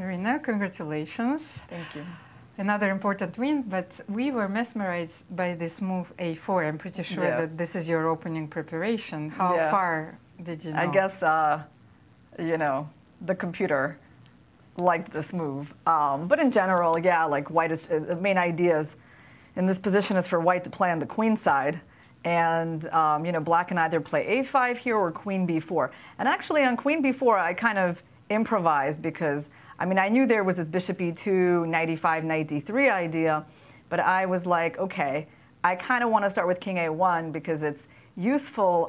Irina, congratulations. Thank you. Another important win, but we were mesmerized by this move A4. I'm pretty sure that this is your opening preparation. How far did you know? I guess, you know, the computer liked this move. But in general, yeah, like white is, the main idea is in this position is for white to play on the queen side. And, you know, black can either play A5 here or queen B4. And actually on queen B4, I kind of improvised because, I mean, I knew there was this bishop E2, knight E5, knight D3 idea, but I was like, okay, I kind of want to start with king A1 because it's useful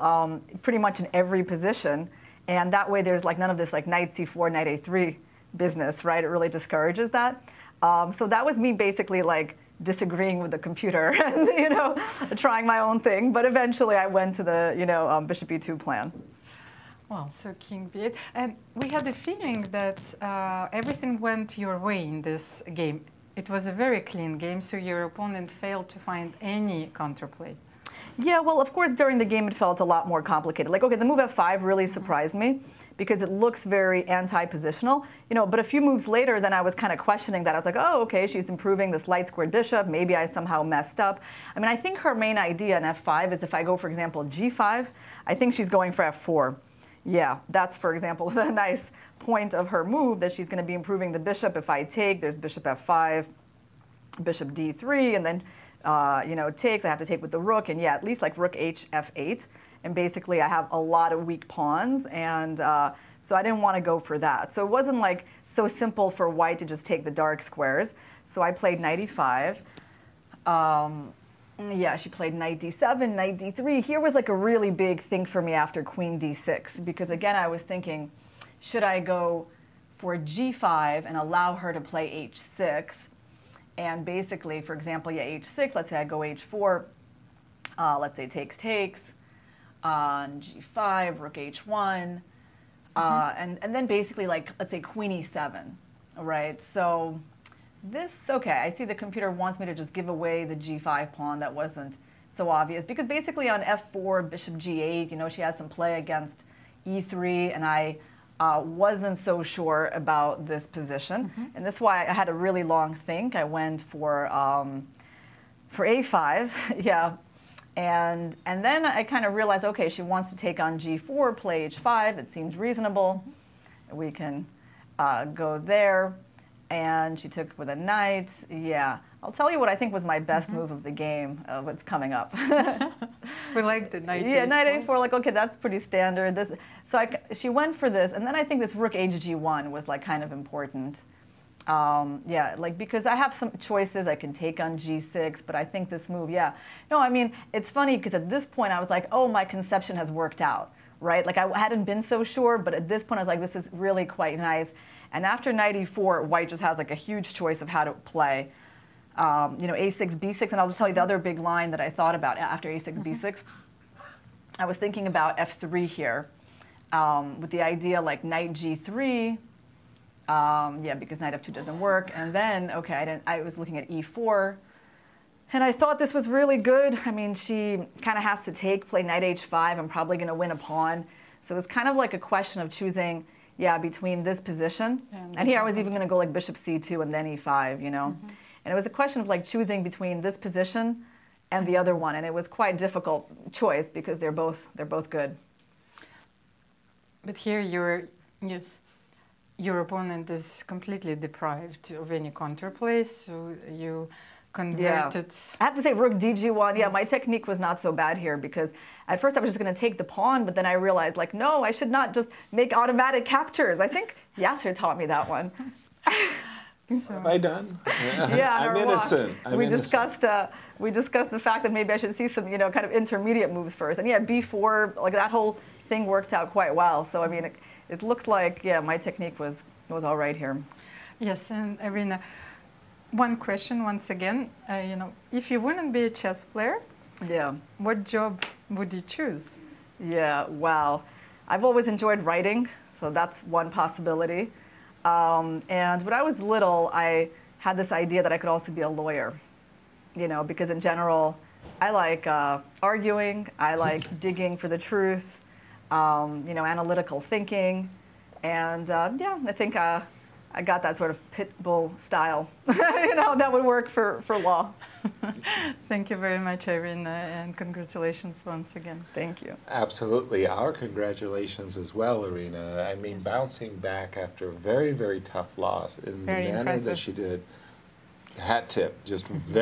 pretty much in every position. And that way there's like none of this like knight C4, knight A3 business, right? It really discourages that. So that was me basically like disagreeing with the computer and, you know, trying my own thing. But eventually I went to the, you know, bishop E2 plan. Well, so king B8. And we had the feeling that everything went your way in this game. It was a very clean game, so your opponent failed to find any counterplay. Yeah, well, of course, during the game, it felt a lot more complicated. Like, okay, the move F5 really surprised me because it looks very anti-positional, you know, but a few moves later, then I was kind of questioning that. I was like, oh, okay, she's improving this light squared bishop. Maybe I somehow messed up. I mean, I think her main idea in F5 is if I go, for example, G5, I think she's going for F4. Yeah, that's, for example, the nice point of her move, that she's going to be improving the bishop. If I take, there's bishop F5, bishop D3, and then, you know, takes. I have to take with the rook, and yeah, at least like rook H F8. And basically, I have a lot of weak pawns, and so I didn't want to go for that. So it wasn't like so simple for white to just take the dark squares. So I played knight E5. Yeah, she played knight D7, knight D3. Here was like a really big thing for me after queen D6, because again, I was thinking, should I go for G5 and allow her to play H6? And basically, for example, yeah, H6, let's say I go H4, let's say takes, on G5, rook H1, and then basically like, let's say Queen E7, right? So this, okay, I see the computer wants me to just give away the G5 pawn. That wasn't so obvious, because basically on F4, bishop G8, you know, she has some play against E3, and I wasn't so sure about this position. And that's why I had a really long think. I went for A5, yeah. And then I kind of realized, okay, she wants to take on G4, play H5. It seems reasonable. We can go there. And she took with a knight. Yeah, I'll tell you what I think was my best move of the game. What's coming up? We like the knight. Yeah, A4. knight A4. Like, okay, that's pretty standard. This, so she went for this, and then I think this rook HG1 was like kind of important. Yeah, like because I have some choices. I can take on G6, but I think this move, yeah. No, I mean, it's funny because at this point I was like, oh, my conception has worked out, right? Like I hadn't been so sure, but at this point I was like, this is really quite nice. And after knight E4, white just has like a huge choice of how to play. You know, A6, B6, and I'll just tell you the other big line that I thought about after A6, B6. I was thinking about F3 here with the idea like knight G3. Yeah, because knight F2 doesn't work. And then, okay, I was looking at E4. And I thought this was really good. I mean, she kind of has to play knight H5. I'm probably going to win a pawn. So it was kind of like a question of choosing, yeah, between this position. And here I was even going to go like bishop C2 and then E5, you know. And it was a question of like choosing between this position and the other one. And it was quite a difficult choice because they're both good. But here your opponent is completely deprived of any counterplay, so you converted. Yeah. I have to say rook DG1, yeah, my technique was not so bad here because at first I was just going to take the pawn, but then I realized like, no, I should not just make automatic captures. I think Yasser taught me that one. What have I done? Yeah, I'm innocent. We discussed the fact that maybe I should see some, you know, kind of intermediate moves first. And yeah, B4, like that whole thing worked out quite well. So I mean, it looked like, yeah, my technique was all right here. Yes, and Irina, one question once again. You know, if you wouldn't be a chess player, yeah, what job would you choose? Yeah, wow. I've always enjoyed writing, so that's one possibility. And when I was little, I had this idea that I could also be a lawyer, you know, because in general, I like arguing, I like digging for the truth, you know, analytical thinking, and yeah, I think I got that sort of Pitbull style, you know, that would work for law. Thank you very much, Irina, and congratulations once again. Thank you. Absolutely. Our congratulations as well, Irina. I mean, Yes. bouncing back after a very, very tough loss in Very the manner impressive. that she did. Hat tip, just very